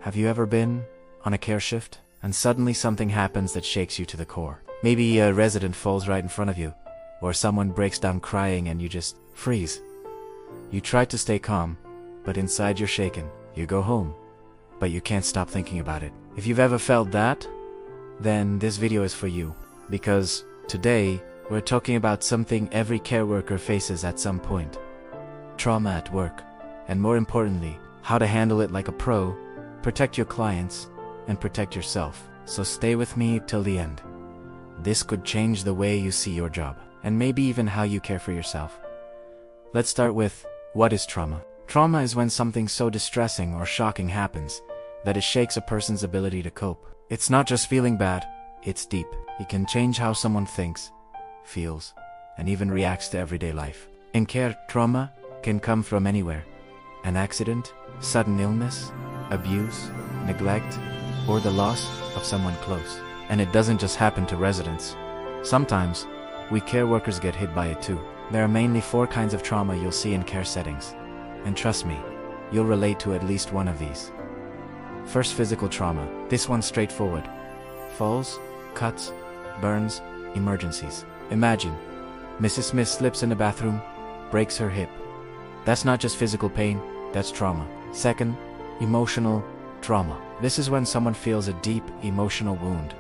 Have you ever been on a care shift and suddenly something happens that shakes you to the core? Maybe a resident falls right in front of you, or someone breaks down crying and you just freeze. You try to stay calm, but inside you're shaken. You go home, but you can't stop thinking about it. If you've ever felt that, then this video is for you. Because today, we're talking about something every care worker faces at some point. Trauma at work. And more importantly, how to handle it like a pro, protect your clients, and protect yourself. So stay with me till the end. This could change the way you see your job, and maybe even how you care for yourself. Let's start with, what is trauma? Trauma is when something so distressing or shocking happens that it shakes a person's ability to cope. It's not just feeling bad, it's deep. It can change how someone thinks, feels, and even reacts to everyday life. In care, trauma can come from anywhere. An accident, sudden illness, abuse, neglect, or the loss of someone close. And it doesn't just happen to residents. Sometimes, we care workers get hit by it too. There are mainly 4 kinds of trauma you'll see in care settings. And trust me, you'll relate to at least one of these. First, physical trauma. This one's straightforward. Falls, cuts, burns, emergencies. Imagine, Mrs. Smith slips in the bathroom, breaks her hip. That's not just physical pain, that's trauma. Second, emotional trauma. This is when someone feels a deep emotional wound,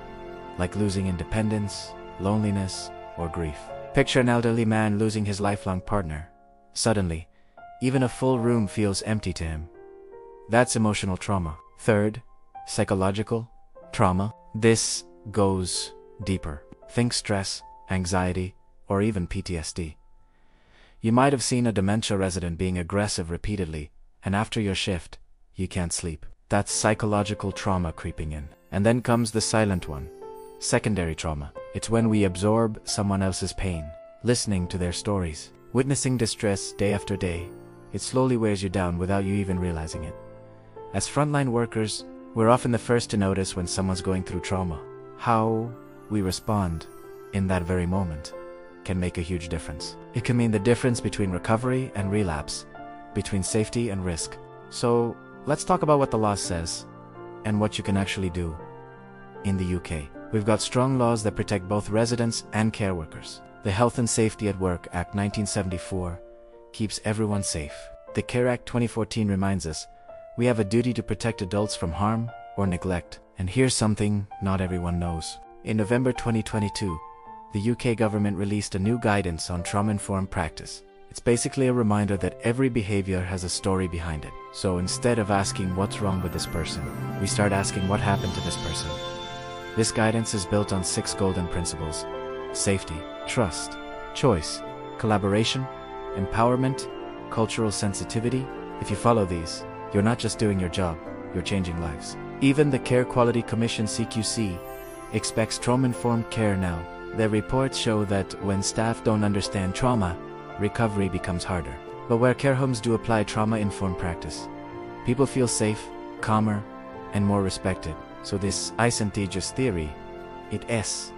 like losing independence, loneliness, or grief. Picture an elderly man losing his lifelong partner. Suddenly, even a full room feels empty to him. That's emotional trauma. Third, psychological trauma. This goes deeper. Think stress, anxiety, or even PTSD. You might have seen a dementia resident being aggressive repeatedly, and after your shift, you can't sleep. That's psychological trauma creeping in. And then comes the silent one. Secondary trauma. It's when we absorb someone else's pain, listening to their stories, witnessing distress day after day. It slowly wears you down without you even realizing it. As frontline workers, we're often the first to notice when someone's going through trauma. How we respond in that very moment can make a huge difference. It can mean the difference between recovery and relapse, between safety and risk. So, let's talk about what the law says and what you can actually do. In the UK, we've got strong laws that protect both residents and care workers. The Health and Safety at Work Act 1974 keeps everyone safe. The Care Act 2014 reminds us we have a duty to protect adults from harm or neglect. And here's something not everyone knows. In November 2022, the UK government released a new guidance on trauma-informed practice. It's basically a reminder that every behavior has a story behind it. So instead of asking what's wrong with this person, we start asking what happened to this person. This guidance is built on 6 golden principles: safety, trust, choice, collaboration, empowerment, cultural sensitivity. If you follow these, you're not just doing your job, you're changing lives. Even the Care Quality Commission (CQC) expects trauma-informed care now. Their reports show that when staff don't understand trauma, recovery becomes harder. But where care homes do apply trauma-informed practice, people feel safe, calmer, and more respected. So this isn't just theory, it's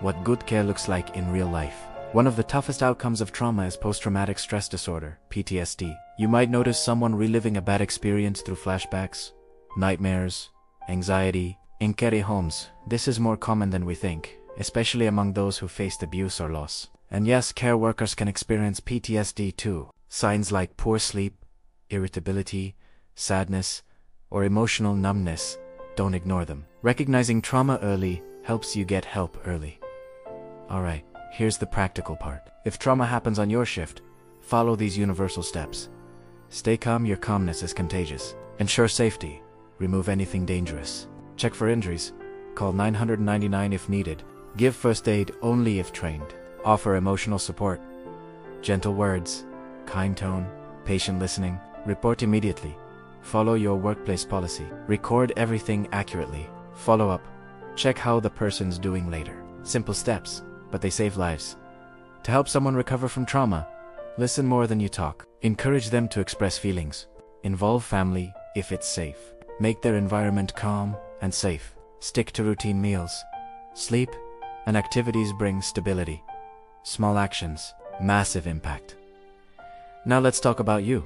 what good care looks like in real life. One of the toughest outcomes of trauma is post-traumatic stress disorder, PTSD. You might notice someone reliving a bad experience through flashbacks, nightmares, anxiety. In care homes, this is more common than we think, especially among those who faced abuse or loss. And yes, care workers can experience PTSD too. Signs like poor sleep, irritability, sadness, or emotional numbness, don't ignore them. Recognizing trauma early helps you get help early. Alright, here's the practical part. If trauma happens on your shift, follow these universal steps. Stay calm, your calmness is contagious. Ensure safety, remove anything dangerous. Check for injuries, call 999 if needed. Give first aid only if trained. Offer emotional support. Gentle words, kind tone, patient listening. Report immediately. Follow your workplace policy. Record everything accurately. Follow up. Check how the person's doing later. Simple steps, but they save lives. To help someone recover from trauma, listen more than you talk. Encourage them to express feelings. Involve family if it's safe. Make their environment calm and safe. Stick to routine meals. Sleep and activities bring stability. Small actions, massive impact. Now let's talk about you.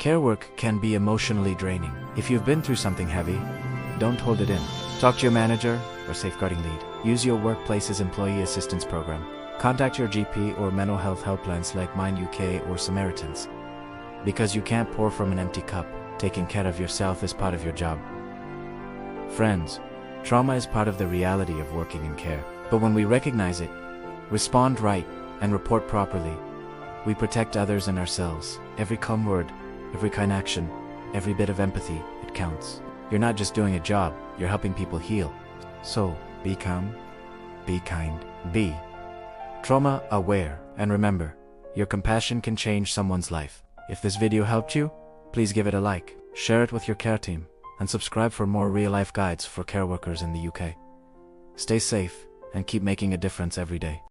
Care work can be emotionally draining. If you've been through something heavy, don't hold it in. Talk to your manager or safeguarding lead. Use your workplace's employee assistance program. Contact your GP or mental health helplines like Mind UK or Samaritans. Because you can't pour from an empty cup, taking care of yourself is part of your job. Friends, trauma is part of the reality of working in care. But when we recognize it, respond right, and report properly, we protect others and ourselves. Every calm word, every kind action, every bit of empathy, it counts. You're not just doing a job, you're helping people heal. So, be calm, be kind, be trauma aware, and remember, your compassion can change someone's life. If this video helped you, please give it a like, share it with your care team, and subscribe for more real-life guides for care workers in the UK. Stay safe, and keep making a difference every day.